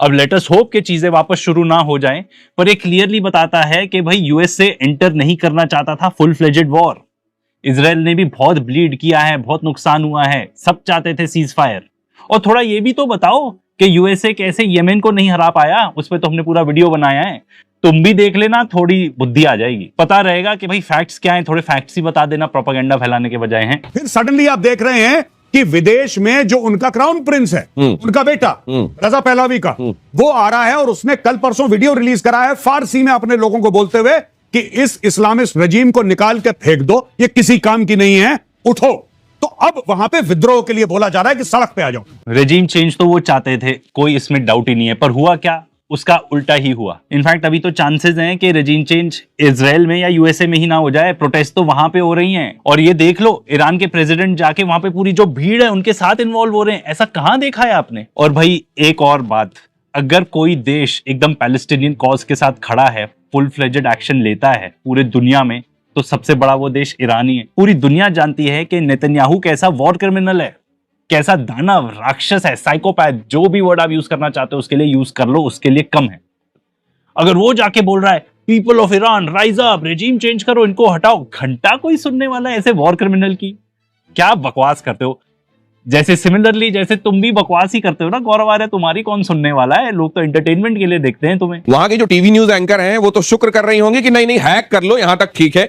अब let us hope कि चीजें वापस शुरू ना हो जाएं, पर ये क्लियरली बताता है कि भाई यूएसए एंटर नहीं करना चाहता था फुल फ्लेजेड वॉर। इजराइल ने भी बहुत ब्लीड किया है, बहुत नुकसान हुआ है, सब चाहते थे सीज फायर। और थोड़ा ये भी तो बताओ कि यूएसए कैसे येमेन को नहीं हरा पाया, उस पर तो हमने पूरा वीडियो बनाया है, तुम भी देख लेना, थोड़ी बुद्धि आ जाएगी, पता रहेगा कि भाई फैक्ट्स क्या हैं, थोड़े फैक्ट्स ही बता देना, प्रोपेगेंडा फैलाने के बजाय हैं। फिर सडनली आप देख रहे हैं कि विदेश में जो उनका क्राउन प्रिंस है, उनका बेटा रजा पहलवी का, वो आ रहा है और उसने कल परसों वीडियो रिलीज करा है फारसी में अपने लोगों को बोलते हुए कि इस इस्लामिस्ट रजीम को निकाल के फेंक दो, ये किसी काम की नहीं है, उठो। तो अब वहां पे विद्रोह के लिए बोला जा रहा है कि सड़क पे आ जाओ। रेजिम चेंज तो वो चाहते थे, कोई इसमें डाउट ही नहीं है, पर हुआ क्या, उसका उल्टा ही हुआ। इनफैक्ट अभी तो चांसेस हैं कि रेजिम चेंज इजराइल में या यूएसए में ही ना हो जाए, प्रोटेस्ट तो वहां पे हो रही हैं। और ये देख लो, ईरान के प्रेसिडेंट जाके वहां पे पूरी जो भीड़ है उनके साथ इन्वॉल्व हो रहे हैं, ऐसा कहां देखा है आपने। और भाई एक और बात, अगर कोई देश एकदम पैलेस्टीनियन कॉज के साथ खड़ा है, फुल फ्लेजेड एक्शन लेता है पूरे दुनिया में, तो सबसे बड़ा वो देश ईरान ही है। पूरी दुनिया जानती है कि नेतन्याहू कैसा वॉर क्रिमिनल है, कैसा दानव राक्षस है, साइकोपैथ, जो भी वर्ड आप यूज करना चाहते हो उसके लिए यूज कर लो, उसके लिए कम है। अगर वो जाके बोल रहा है people of Iran rise up, regime change करो, इनको हटाओ, घंटा कोई सुनने वाला है ऐसे वॉर क्रिमिनल की? क्या बकवास करते हो। जैसे सिमिलरली जैसे तुम भी बकवास ही करते हो ना गौरव आर्य, तुम्हारी कौन सुनने वाला है, लोग तो एंटरटेनमेंट के लिए देखते हैं तुम्हें। वहां की जो टीवी न्यूज एंकर हैं वो तो शुक्र कर रही होंगी कि नहीं नहीं हैक कर लो, यहां तक ठीक है,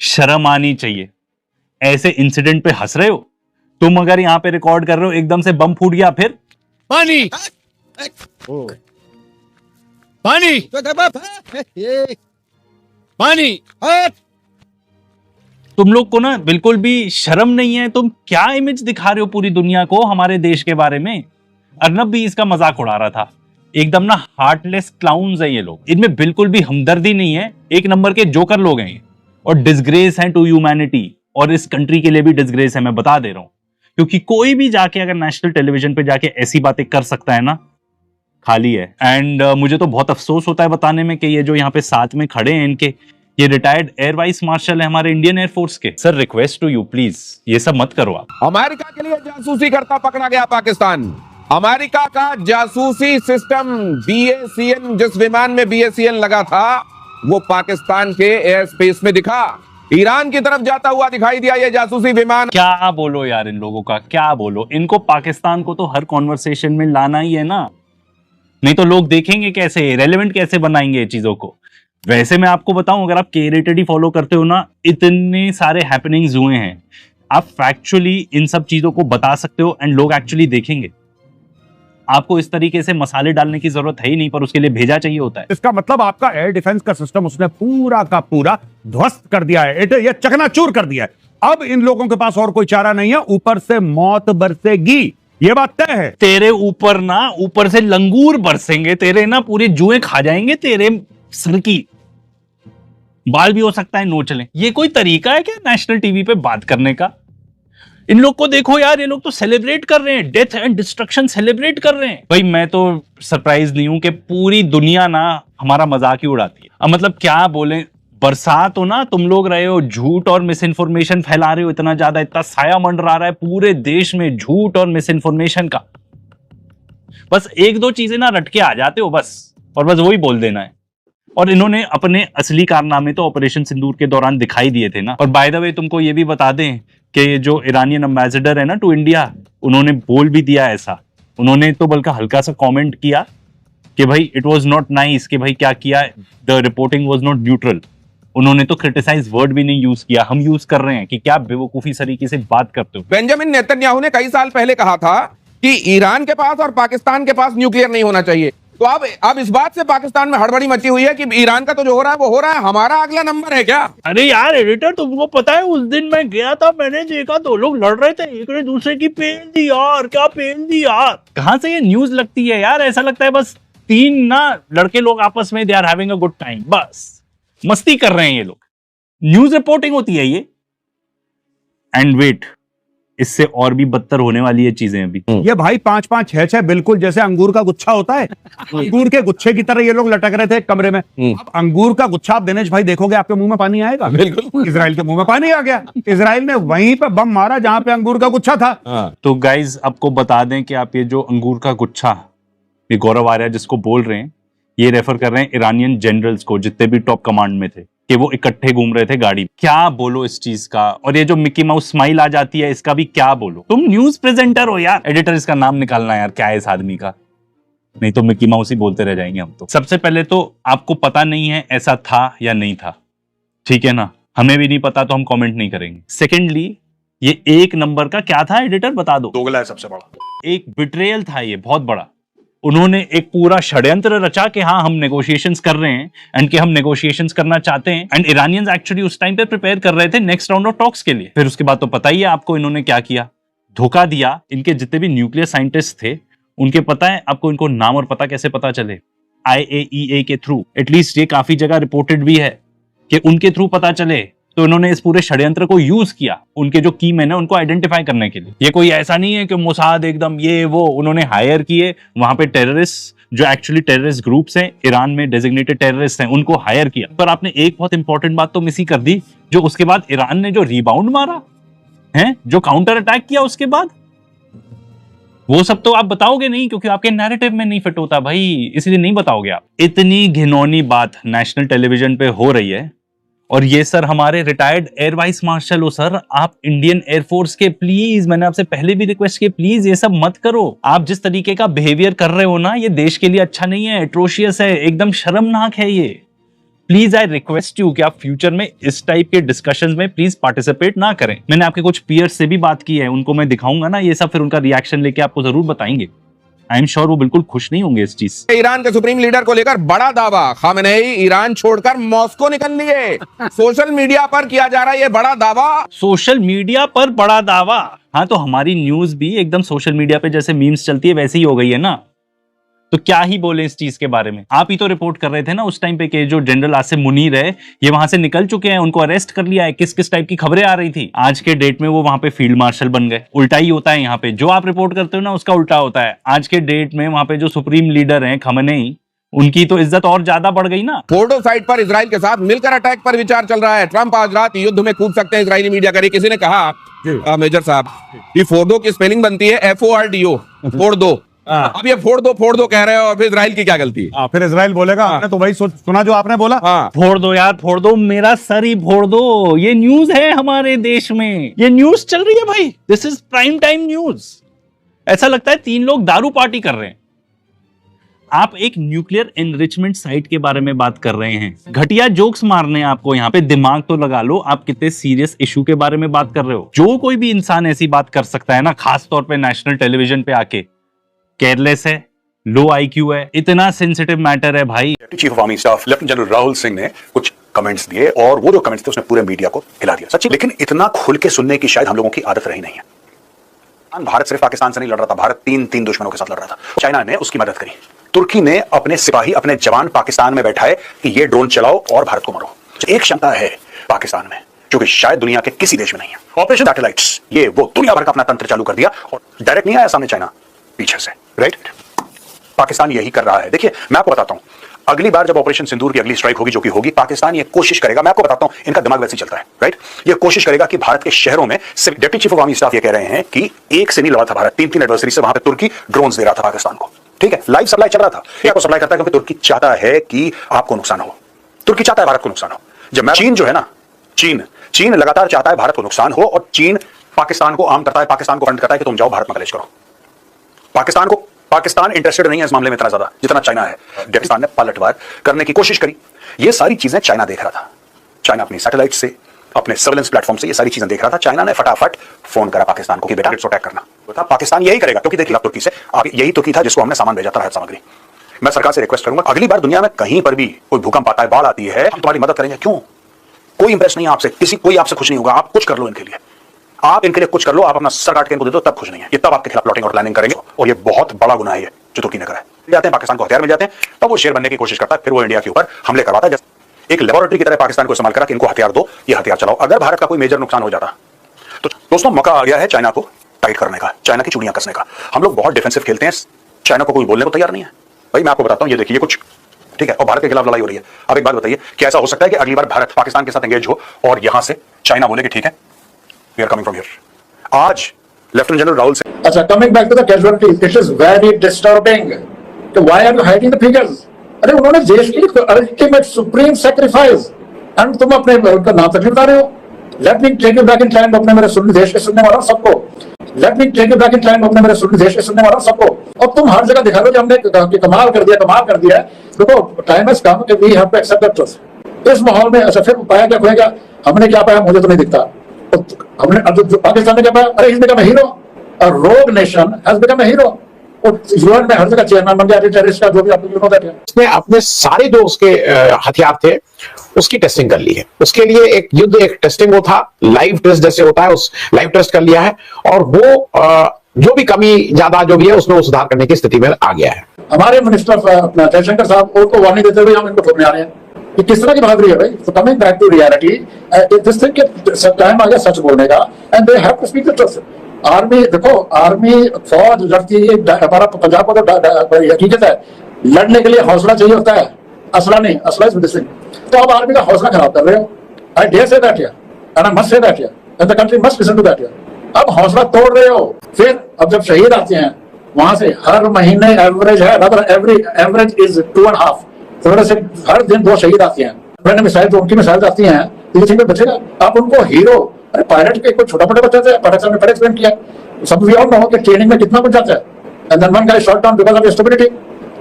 शर्म आनी चाहिए, ऐसे इंसिडेंट पे हंस रहे हो तुम। अगर यहाँ पे रिकॉर्ड कर रहे हो, एकदम से बम फूट गया, फिर पानी पानी पानी। तुम लोग को ना बिल्कुल भी शर्म नहीं है। तुम क्या इमेज दिखा रहे हो पूरी दुनिया को हमारे देश के बारे में। अर्नब भी इसका मजाक उड़ा रहा था। एकदम ना हार्टलेस क्लाउन्स हैं ये लोग, इनमें बिल्कुल भी हमदर्दी नहीं है, एक नंबर के जोकर लोग हैं ये, और डिसग्रेस हैं टू ह्यूमैनिटी, और इस कंट्री के लिए भी डिसग्रेस है, मैं बता दे रहा हूं। क्योंकि कोई भी जाके अगर नेशनल टेलीविजन पे जाके ऐसी बातें कर सकता है ना, खाली है। एंड मुझे तो बहुत अफसोस होता है बताने में कि ये जो यहाँ पे साथ में खड़े हैं इनके, ये रिटायर्ड एयर वाइस मार्शल है हमारे इंडियन एयरफोर्स के। Sir request to you, please ये सब मत करो आप। अमेरिका के लिए जासूसी करता पकड़ा गया पाकिस्तान। अमेरिका का जासूसी सिस्टम BACN, जिस विमान में BACN लगा था वो पाकिस्तान के एयर स्पेस में दिखा। ईरान की तरफ जाता हुआ दिखाई दिया ये जासूसी विमान। क्या बोलो यार इन लोगों का, क्या बोलो। इनको पाकिस्तान को तो हर कॉन्वर्सेशन में लाना ही है ना, नहीं तो लोग देखेंगे कैसे, रेलेवेंट कैसे बनाएंगे ये चीजों को। वैसे मैं आपको बताऊं, अगर आप K-rated ही फॉलो करते हो ना, इतने सारे हैपनिंग्स हुए हैं, आप फैक्चुअली इन सब चीजों को बता सकते हो एंड लोग एक्चुअली देखेंगे। आपको इस तरीके से मसाले डालने की जरूरत है ही नहीं, पर उसके लिए भेजा चाहिए होता है। इसका मतलब आपका एयर डिफेंस का सिस्टम उसने पूरा का पूरा ध्वस्त कर दिया है, ये चकनाचूर कर दिया है। अब इन लोगों के पास और कोई चारा नहीं है, ऊपर से मौत बरसेगी, ये बात तय है। तेरे ऊपर ना, ऊपर से लंगूर बरसेंगे, तेरे ना पूरे जुएं खा जाएंगे तेरे सर की, बाल भी हो सकता है नोच लें। ये कोई तरीका है क्या नेशनल टीवी पे बात करने का? इन लोग को देखो यार, ये लोग तो सेलिब्रेट कर रहे हैं, डेथ एंड डिस्ट्रक्शन सेलिब्रेट कर रहे हैं। भाई मैं तो सरप्राइज नहीं हूं कि पूरी दुनिया ना हमारा मजाक ही उड़ाती है। अब मतलब क्या बोले, बरसात हो ना, तुम लोग रहे हो झूठ और मिस इन्फॉर्मेशन फैला रहे हो, इतना ज्यादा, इतना साया मंडरा रहा है पूरे देश में झूठ और मिस इन्फॉर्मेशन का। बस एक दो चीजें ना रट के आ जाते हो बस, और बस वही बोल देना है। और इन्होंने अपने असली कारनामे तो ऑपरेशन सिंदूर के दौरान दिखाई दिए थे ना। और बाय द वे तुमको ये भी बता दें कि जो ईरानियन एम्बेसडर है ना टू इंडिया, उन्होंने बोल भी दिया ऐसा। उन्होंने तो बल्कि हल्का सा कमेंट किया कि भाई इट वाज नॉट नाइस, कि भाई क्या किया, the reporting was not neutral. उन्होंने तो क्रिटिसाइज वर्ड भी नहीं यूज किया। हम यूज कर रहे हैं कि क्या बेवकूफी तरीके से बात करते हो। बेंजामिन नेतन्याहू ने कई साल पहले कहा था कि ईरान के पास और पाकिस्तान के पास न्यूक्लियर नहीं होना चाहिए। तो अब इस बात से पाकिस्तान में हड़बड़ी मची हुई है कि ईरान का तो जो हो रहा है वो हो रहा है, हमारा अगला नंबर है क्या? अरे यार एडिटर, तुमको पता है उस दिन मैं गया था, मैंने देखा दो लोग लड़ रहे थे, एक ने दूसरे की पेल दी यार, क्या पेल दी यार। कहां से ये न्यूज लगती है यार? ऐसा लगता है बस तीन ना लड़के लोग आपस में they are having a good time, बस मस्ती कर रहे हैं ये लोग। न्यूज रिपोर्टिंग होती है ये। एंड वेट, इससे और भी बदतर होने वाली है चीजें अभी। ये भाई 5-5 6-6 बिल्कुल जैसे अंगूर का गुच्छा होता है, अंगूर के गुच्छे की तरह ये लोग लटक रहे थे एक कमरे में। अब अंगूर का गुच्छा आप दिनेश भाई देखोगे आपके मुंह में पानी आएगा। बिल्कुल। इजराइल के मुंह में पानी आ गया। इजराइल ने वहीं पे बम मारा जहां पे अंगूर का गुच्छा था। तो गाइज आपको बता दें कि आप ये जो अंगूर का गुच्छा, ये गौरव आर्या जिसको बोल रहे हैं, ये रेफर कर रहे हैं ईरानियन जनरल्स को जितने भी टॉप कमांड में थे, कि वो इकट्ठे घूम रहे थे गाड़ी। क्या बोलो इस चीज का। और ये जो मिकी माउस स्माइल आ जाती है, इसका भी क्या बोलो। तुम न्यूज प्रेजेंटर हो यार, एडिटर इसका नाम निकालना यार, क्या है इस आदमी का, नहीं तो मिकी माउस ही बोलते रह जाएंगे हम तो। सबसे पहले तो आपको पता नहीं है ऐसा था या नहीं था, ठीक है ना, हमें भी नहीं पता तो हम कमेंट नहीं करेंगे। सेकेंडली ये एक नंबर का क्या था, एडिटर बता दो। दोगला है सबसे बड़ा, एक बिट्रेयल था ये बहुत बड़ा। उन्होंने एक पूरा षड्यंत्र रचा कि हाँ हम नेगोशिएशंस कर रहे हैं एंड कि हम नेगोशिएशंस करना चाहते हैं, एंड ईरानियंस एक्चुअली उस टाइम पे प्रिपेयर कर रहे थे नेक्स्ट राउंड ऑफ टॉक्स के लिए। फिर उसके बाद तो पता ही है आपको इन्होंने क्या किया, धोखा दिया। इनके जितने भी न्यूक्लियर साइंटिस्ट थे उनके पता है आपको, इनको नाम और पता कैसे पता चले, IAEA के थ्रू। एटलीस्ट ये काफी जगह रिपोर्टेड भी है कि उनके थ्रू पता चले। तो इन्होंने इस पूरे षड्यंत्र को यूज किया उनके जो की मैन है उनको आइडेंटिफाई करने के लिए। ये कोई ऐसा नहीं है कि मोसाद एकदम ये वो, उन्होंने हायर किए वहां पे टेररिस्ट जो एक्चुअली टेररिस्ट ग्रुप्स हैं, ईरान में डेजिग्नेटेड टेररिस्ट हैं, उनको हायर किया। पर आपने एक बहुत इंपॉर्टेंट बात तो मिस ही कर दी, जो उसके बाद ईरान ने जो रिबाउंड मारा है, जो काउंटर अटैक किया उसके बाद, वो सब तो आप बताओगे नहीं क्योंकि आपके नैरेटिव में नहीं फिट होता भाई, इसलिए नहीं बताओगे आप। इतनी घिनौनी बात नेशनल टेलीविजन पे हो रही है, और ये सर हमारे रिटायर्ड एयर वाइस मार्शल हो सर, आप इंडियन एयरफोर्स के, प्लीज मैंने आपसे पहले भी रिक्वेस्ट की, प्लीज ये सब मत करो। आप जिस तरीके का बिहेवियर कर रहे हो ना, ये देश के लिए अच्छा नहीं है, एट्रोशियस है, एकदम शर्मनाक है ये। प्लीज आई रिक्वेस्ट यू कि आप फ्यूचर में इस टाइप के डिस्कशंस में प्लीज पार्टिसिपेट ना करें। मैंने आपके कुछ पीयर्स से भी बात की है, उनको मैं दिखाऊंगा ना ये सब, फिर उनका रिएक्शन लेके आपको जरूर बताएंगे। आई एम श्योर वो बिल्कुल खुश नहीं होंगे इस चीज से। ईरान के सुप्रीम लीडर को लेकर बड़ा दावा, खामेनेई ईरान छोड़कर मॉस्को निकल लिए। सोशल मीडिया पर किया जा रहा है ये बड़ा दावा। सोशल मीडिया पर बड़ा दावा, हाँ तो हमारी न्यूज भी एकदम सोशल मीडिया पे जैसे मीम्स चलती है वैसे ही हो गई है ना, तो क्या ही बोले इस चीज के बारे में। आप ही तो रिपोर्ट कर रहे थे ना उस टाइम पे कि जो जनरल आसिम मुनीर है ये वहां से निकल चुके हैं, उनको अरेस्ट कर लिया है, किस किस टाइप की खबरें आ रही थी। आज के डेट में वो वहां पे फील्ड मार्शल बन गए। उल्टा ही होता है यहाँ पे, जो आप रिपोर्ट करते हो ना उसका उल्टा होता है। आज के डेट में वहां पे जो सुप्रीम लीडर हैं खामेनेई, उनकी तो इज्जत और ज्यादा बढ़ गई ना। फोर्डो साइट पर इजराइल के साथ मिलकर अटैक पर विचार चल रहा है। ट्रंप आज रात युद्ध में कूद सकते हैं, इजरायली मीडिया करे। किसी ने कहा मेजर साहब ये फोर्डो की स्पेलिंग बनती है FORDO, फोर्डो। अब ये फोड़ दो कह रहे हो, और फिर इजराइल की क्या गलती है? फिर इजराइल बोलेगा आपने तो भाई सुना जो आपने बोला। फोड़ दो यार, फोड़ दो, मेरा सर ही फोड़ दो। ये न्यूज है हमारे देश में, ये न्यूज चल रही है भाई, this is prime time news. ऐसा लगता है 3 लोग दारू पार्टी कर रहे हैं। आप एक न्यूक्लियर एनरिचमेंट साइट के बारे में बात कर रहे हैं, घटिया जोक्स मारने हैं आपको यहाँ पे। दिमाग तो लगा लो, आप कितने सीरियस इशू के बारे में बात कर रहे हो। जो कोई भी इंसान ऐसी बात कर सकता है ना, खास तौर पे नेशनल टेलीविजन पे आके, केयरलेस है, लो IQ है, इतना सेंसिटिव मैटर है भाई। Chief of army staff lieutenant general Rahul Singh ने कुछ कमेंट्स दिए, और वो जो कमेंट्स थे उसने पूरे मीडिया को हिला दिया सच्ची। लेकिन इतना खुल के सुनने की शायद हम लोगों की आदत रही नहीं है। भारत सिर्फ पाकिस्तान से नहीं लड़ रहा था, भारत तीन दुश्मनों के साथ लड़ रहा था। चाइना ने उसकी मदद करी, तुर्की ने अपने सिपाही, अपने जवान पाकिस्तान में बैठाए कि ये ड्रोन चलाओ और भारत को मारो। एक क्षमता है पाकिस्तान में जो कि शायद दुनिया के किसी देश में नहीं है। ऑपरेशन सैटेलाइट्स, ये वो दुनिया भर का अपना तंत्र चालू कर दिया, और डायरेक्ट नहीं आया सामने चाइना, पीछे से, राइट। पाकिस्तान यही कर रहा है। देखिए मैं आपको बताता हूं, अगली बार जब ऑपरेशन सिंदूर की अगली स्ट्राइक होगी, जो कि होगी, पाकिस्तान ये कोशिश करेगा, मैं आपको बताता हूं इनका दिमाग वैसे ही चलता है, राइट। ये कोशिश करेगा कि भारत के शहरों में, deputy chief of army staff ये कह रहे हैं कि एक से नहीं लड़ा था भारत, 3 एडवर्सरी से वहां पे तुर्की ड्रोन्स दे रहा था पाकिस्तान को, ठीक है। लाइव सप्लाई चल रहा था, ये आपको सप्लाई करता है क्योंकि तुर्की चाहता है कि आपको नुकसान हो, तुर्की चाहता है भारत को नुकसान हो। जब मैं चीन जो है ना, चीन लगातार चाहता है भारत को नुकसान हो, और चीन पाकिस्तान को आर्म करता है, पाकिस्तान को फंड करता है कि तुम जाओ भारत में कलेश करो। पाकिस्तान इंटरेस्टेड नहीं है इस मामले में इतना ज्यादा जितना चाइना है। पाकिस्तान ने पलटवार करने की कोशिश करी, ये सारी चीजें चाइना देख रहा था। चाइना अपनी सैटेलाइट से, अपने सर्वेलेंस प्लेटफॉर्म से ये सारी चीजें देख रहा था। चाइना ने फटाफट फोन करा पाकिस्तान को कि बेटा अटैक करना था। पाकिस्तान यही करेगा क्योंकि देखिए तुर्की से, यही तुर्की था जिसको हमने सामान भेजा था, राहत सामग्री। मैं सरकार से रिक्वेस्ट करूंगा, अगली बार दुनिया में कहीं पर भी कोई भूकंप आता है, बाढ़ आती है, हम तुम्हारी मदद करेंगे। क्यों? कोई इंप्रेस नहीं है आपसे, कोई आपसे खुश नहीं होगा। आप कुछ कर लो इनके लिए, आप इनके लिए कुछ कर लो, आप अपना सर काट के इनको दे दो, तब खुश नहीं है ये, तब आपके खिलाफ प्लॉटिंग और प्लानिंग करेंगे। और ये बहुत बड़ा गुनाह है जो तुर्की ने करा है। जाते हैं पाकिस्तान को हथियार मिल जाते हैं, तब वो शेर बनने की कोशिश करता है, फिर वो इंडिया के ऊपर हमले करवाता है। जैसे एक लेबोरेटरी की तरह पाकिस्तान को इस्तेमाल करा कि इनको हथियार दो, ये हथियार चलाओ। अगर भारत का कोई मेजर नुकसान हो जाता तो दोस्तों मौका आ गया है चाइना को टाइट करने का, चाइना की चूड़ियां कसने का। हम लोग बहुत डिफेंसिव खेलते हैं, चाइना को कोई बोलने को तैयार नहीं है। भाई मैं आपको बताता हूं, ये देखिए कुछ ठीक है, और भारत के खिलाफ लड़ाई हो रही है। अब एक बात बताइए, क्या ऐसा हो सकता है कि अगली बार भारत पाकिस्तान के साथ एंगेज हो और यहां से चाइना बोले कि ठीक है we are coming from here. आज लेफ्टिनेंट जनरल राहुल सिंह, अच्छा, coming back to the casualties, it is very disturbing. तो why are you hiding the figures? अरे उन्होंने देश के लिए अल्टीमेट सुप्रीम सैक्रिफाइस, एंड तुम अपने उनका नाम तक नहीं बता रहे हो। Let me take you back in time, अपने मेरे सुनने देश के सुनने वालों सबको, let me take you back in time, अपने मेरे सुनने देश के सुनने वालों सबको। और तुम हर जगह दिखा रहे हो कि हमने कमाल कर दिया, कमाल कर दिया। देखो टाइम हैज कम कि we have to accept the truth. इस माहौल में अच्छा फिर पाया क्या खोएगा? हमने क्या पाया मुझे तो नहीं दिखता। तो हमने अब पाकिस्तान ने क्या पाया? अरे इसने कहा hero, a rogue nation has become a hero। और यूएन में हर जगह चेयरमैन बन गया, टेररिस्ट का जो भी आप लोग बताते हैं। उसने अपने सारे जो उसके हथियार थे उसकी टेस्टिंग कर ली है। उसके लिए एक युद्ध, एक टेस्टिंग वो था, लाइव टेस्ट जैसे होता है, उस लाइव टेस्ट कर लिया है। और वो जो भी कमी ज्यादा जो भी है उसमें वो सुधार करने की स्थिति में आ गया है। हमारे मिनिस्टर अपना जयशंकर साहब उनको वार्निंग देते हुए हम इनको ठोकने आ रहे हैं कि किस तरह की बहादुरी है भाई। तो coming back to reality, this thing के टाइम आ गया सच बोलने का, and they have to speak the truth. Army देखो, आर्मी फौज लड़ती है, हमारा पंजाब को तो हकीकत है, लड़ने के लिए हौसला चाहिए होता है, असला नहीं। असला इज मिसिंग। तो अब आर्मी का हौसला खराब कर रहे हो। I dare say that here, and I must say that here, and the country must listen to that here. अब हौसला तोड़ रहे हो। फिर अब जब शहीद आते हैं वहां से हर महीने एवरेज है, एवरेज इज 2.5, थोड़े से हर दिन 2 शहीद आते हैं। मैंने मिसाइल तो उनकी मिसाइल आती हैं, ये चीज में बचेगा। आप उनको हीरो, अरे पायलट के कोई छोटा मोटा बच्चा थे, पायलट ने पहले एक्सप्लेन किया, सब वी ऑल नो कि ट्रेनिंग में कितना कुछ जाता है, and then one guy shot down because of stability.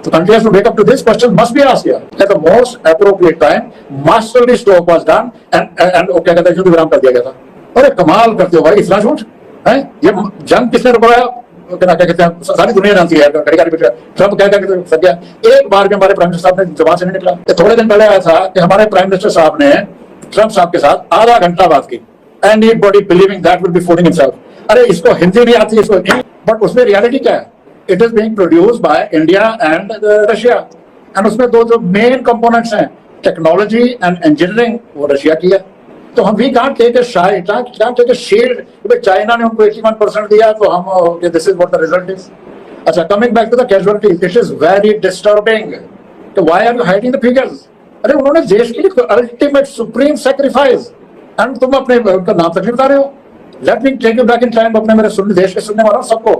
तो country has to wake up to this question, must be asked here at the most appropriate time. Masterly stroke was done and क्या कहते हैं, युद्ध विराम कर दिया गया था। अरे कमाल करते हो भाई, इतना झूठ है। ये जंग किसने रुकवाया? क्या कहते हैं, सारी दुनिया जानती है। ट्रम्प क्या सक गया, एक बार भी हमारे प्राइम मिनिस्टर साहब ने जवाब से नहीं निकला। थोड़े दिन पहले आया था कि हमारे प्राइम मिनिस्टर साहब ने ट्रम्प साहब के साथ आधा घंटा बात की। Anybody believing that will be fooling himself। अरे इसको हिंदी नहीं आती, इसको नहीं, बट उसमें रियलिटी क्या है? It is being produced by India and Russia, and उसमें दो जो मेन कंपोनेंट्स हैं, टेक्नोलॉजी एंड इंजीनियरिंग, वो रशिया की है। तो हम भी can't take a side, can't take a shield. China ने हमको 81% दिया, तो हम this is what the result is. अच्छा, coming back to the casualties, it is very disturbing. तो why are you hiding the figures? अरे उन्होंने देश के लिए अल्टीमेट सुप्रीम सैक्रिफाइस, एंड तुम अपने उनका नाम तक नहीं बता रहे हो। Let me take you back in time, अपने मेरे सुनने देश के सुनने वालों सबको।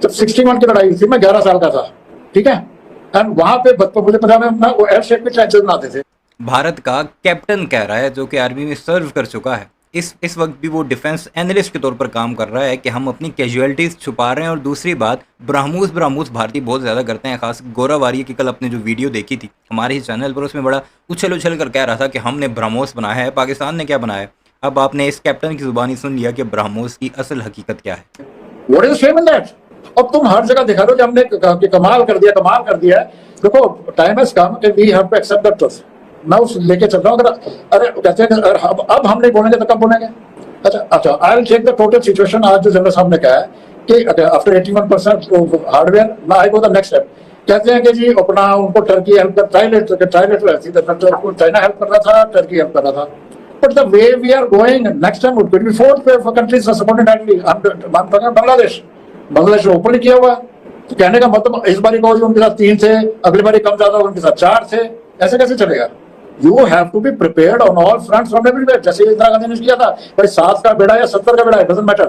जब 61 की लड़ाई थी, मैं 11 साल का था, ठीक है, एंड वहां पे मुझे पता है वो एयर शेप में ट्रेंचेस बनाते थे। भारत का कैप्टन कह रहा है, जो कि आर्मी में सर्व कर चुका है, इस वक्त भी वो डिफेंस एनालिस्ट के तौर पर काम कर रहा है कि हम अपनी कैजुअलिटीज़ छुपा रहे हैं। और दूसरी बात, ब्रह्मोस भारतीय बहुत ज़्यादा करते हैं, खास गौरव आर्य की कल अपने जो वीडियो देखी थी हमारे ही चैनल पर, उसमें बड़ा उछल कर कह रहा था कि हमने ब्रह्मोस बनाया है, पाकिस्तान ने क्या बनाया है। अब आपने इस कैप्टन की जुबानी सुन लिया कि ब्रह्मोस की असल हकीकत क्या है। What is the shame in that? अब तुम हर जगह दिखा रहे हो कि हमने कमाल कर दिया, कमाल कर दिया। देखो टाइम हैज कम कि we have to accept the truth. मैं उस लेके चल रहा हूँ। अरे कहते हैं अब हम नहीं बोलेंगे तो कब बोलेंगे? अच्छा, I will check the total situation. आज जो जनरल साहब ने कहा है कि आफ्टर 81% हार्डवेयर, ना आई गो द नेक्स्ट स्टेप। कहते हैं कि जी अपना उनको टर्की हेल्प कर, चाइना हेल्प कर रहा था, टर्की हेल्प कर रहा था। But the way we are going, next time it could be 4th for countries are supported directly. I'm talking about Bangladesh open किया हुआ। तो कहने का मतलब इस बारी को उनके साथ 3 थे, अगली बारी कम ज्यादा उनके साथ 4 थे, ऐसे कैसे चलेगा? You have to be prepared on all fronts from everywhere। जैसे इंदिरा गांधी ने किया था, भाई 7 का बेड़ा या 70 का बेड़ा, doesn't matter।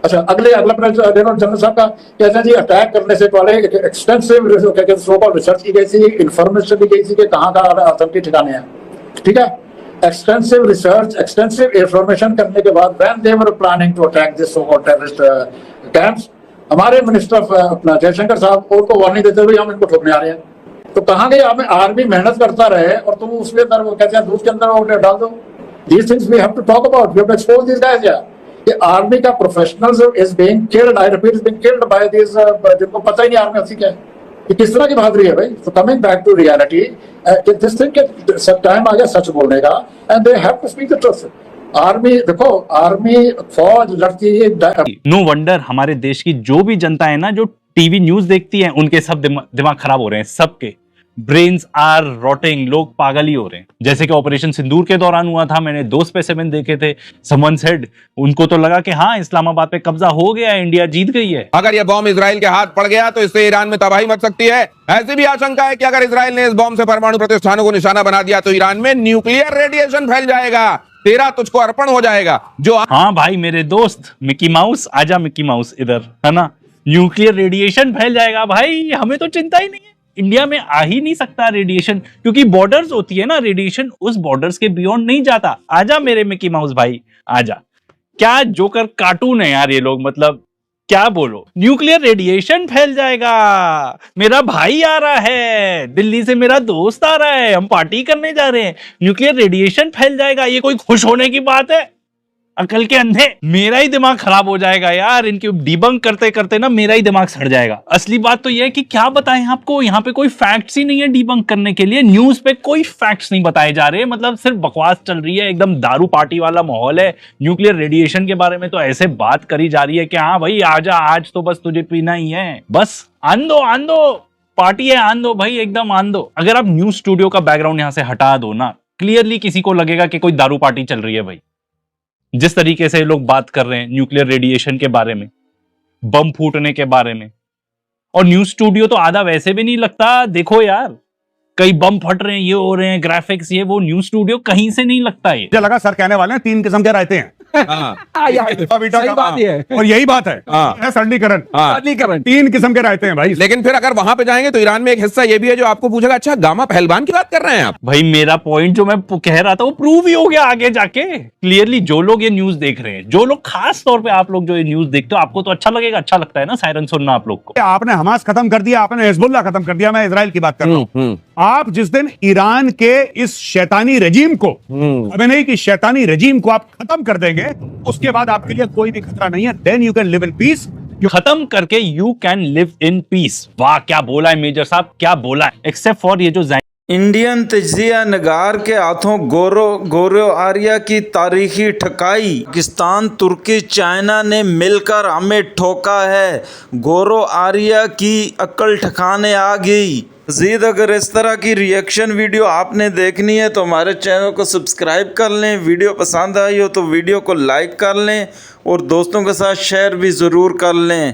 अच्छा, अगला जनरल साहब का कहते हैं जी अटैक करने से पहले एक्सटेंसिव रिसर्च की गई थी, इंफॉर्मेशन दी गई थी कि कहाँ आतंकी ठिकाने हैं, ठीक है। एक्सटेंसिव रिसर्च, एक्सटेंसिव इंफॉर्मेशन करने के बाद when they were planning to attack this so-called terrorist camps, हमारे मिनिस्टर अपना जयशंकर साहब उनको वार्निंग देते हुए हम इनको ठोकने आ रहे हैं। तो कहाँ गए? हमें आर्मी मेहनत करता रहे और तुम उसके अंदर वो कहते हैं दूध के अंदर वो डाल दो। These things we have to talk about, we have to expose these guys here। कि आर्मी का professionals is being killed, I repeat, is being killed by these जिनको पता ही नहीं आर्मी होती क्या है, कि किस तरह की बहादुरी है भाई। तो coming back to reality, this thing के टाइम आ गया सच बोलने का, and they have to speak the truth. Army देखो, आर्मी फौज लड़ती है। नो वंडर हमारे देश की जो भी जनता है ना, जो टीवी न्यूज देखती है, उनके सब दिमाग खराब हो रहे हैं सबके। ब्रेन्स आर रॉटिंग, लोग पागल ही हो रहे हैं। जैसे कि ऑपरेशन सिंदूर के दौरान हुआ था, मैंने 2 स्पेसिमेन देखे थे, समवन सेड, उनको तो लगा कि हाँ इस्लामाबाद पे कब्जा हो गया, इंडिया जीत गई है। अगर यह बॉम्ब इजराइल के हाथ पड़ गया तो इससे ईरान में तबाही मच सकती है। ऐसी भी आशंका है कि अगर इजराइल ने इस बॉम्ब से परमाणु प्रतिष्ठानों को निशाना बना दिया तो ईरान में न्यूक्लियर रेडिएशन फैल जाएगा, तेरा तुझको अर्पण हो जाएगा। जो हाँ भाई मेरे दोस्त मिकी माउस, आजा मिकी माउस इधर, है ना, न्यूक्लियर रेडिएशन फैल जाएगा भाई, हमें तो चिंता ही नहीं है, इंडिया में आ ही नहीं सकता रेडिएशन, क्योंकि बॉर्डर्स होती है ना, रेडिएशन उस बॉर्डर्स के बियॉन्ड नहीं जाता। आजा मेरे मिकी माउस भाई, आजा। क्या जोकर कार्टून है यार ये लोग, मतलब क्या बोलो, न्यूक्लियर रेडिएशन फैल जाएगा, मेरा भाई आ रहा है दिल्ली से, मेरा दोस्त आ रहा है, हम पार्टी करने जा रहे हैं, न्यूक्लियर रेडिएशन फैल जाएगा, ये कोई खुश होने की बात है? अकल के अंधे, मेरा ही दिमाग खराब हो जाएगा यार, इनके डिबंक करते करते ना मेरा ही दिमाग सड़ जाएगा। असली बात तो यह है कि क्या बताएं आपको, यहाँ पे कोई फैक्ट्स ही नहीं है डिबंक करने के लिए, न्यूज पे कोई फैक्ट्स नहीं बताए जा रहे, मतलब सिर्फ बकवास चल रही है, एकदम दारू पार्टी वाला माहौल है। न्यूक्लियर रेडिएशन के बारे में तो ऐसे बात करी जा रही है कि हाँ भाई आजा, आज तो बस तुझे पीना ही है, बस आन दो पार्टी है, आन दो भाई, एकदम आन दो। अगर आप न्यूज स्टूडियो का बैकग्राउंड यहां से हटा दो ना, क्लियरली किसी को लगेगा कि कोई दारू पार्टी चल रही है भाई। जिस तरीके से लोग बात कर रहे हैं न्यूक्लियर रेडिएशन के बारे में, बम फूटने के बारे में, और न्यूज स्टूडियो तो आधा वैसे भी नहीं लगता। देखो यार, कई बम फट रहे हैं, ये हो रहे हैं, ग्राफिक्स ये वो, न्यूज स्टूडियो कहीं से नहीं लगता है। मुझे लगा सर कहने वाले हैं 3 किस्म के रहते हैं। सही बात ये है। और यही बात है सरलीकरण, 3 किस्म के रहते हैं भाई। लेकिन फिर अगर वहां पे जाएंगे तो ईरान में एक हिस्सा ये भी है जो आपको पूछेगा, अच्छा गामा पहलवान की बात कर रहे हैं आप? भाई मेरा पॉइंट जो मैं कह रहा था वो प्रूव ही हो गया आगे जाके। क्लियरली जो लोग ये न्यूज देख रहे हैं, जो लोग खास तौर पे आप लोग जो ये न्यूज देखते हो, आपको तो अच्छा लगेगा, अच्छा लगता है ना सायरन सुनना आप लोग को। आपने हमास खत्म कर दिया, आपने हिजबुल्लाह खत्म कर दिया, मैं इजराइल की बात कर रहा हूं। आप जिस दिन ईरान के इस शैतानी रजीम को, अभी नहीं कि शैतानी रजीम को आप खत्म कर देंगे, उसके बाद आपके लिए कोई भी खतरा नहीं है। Then you can live in peace. खत्म करके you can live in peace. वाह क्या बोला है मेजर साहब, क्या बोला है। एक्सेप्ट फॉर ये जो इंडियन तजिया नगार के हाथों गोरो आर्या की तारीखी ठकाई, पाकिस्तान, तुर्की, चाइना ने मिलकर हमें ठोका है। गोरो आर्या की अक्ल ठिकाने आ गई। मज़ीद अगर इस तरह की रिएक्शन वीडियो आपने देखनी है तो हमारे चैनल को सब्सक्राइब कर लें। वीडियो पसंद आई हो तो वीडियो को लाइक कर लें और दोस्तों के साथ शेयर भी ज़रूर कर लें।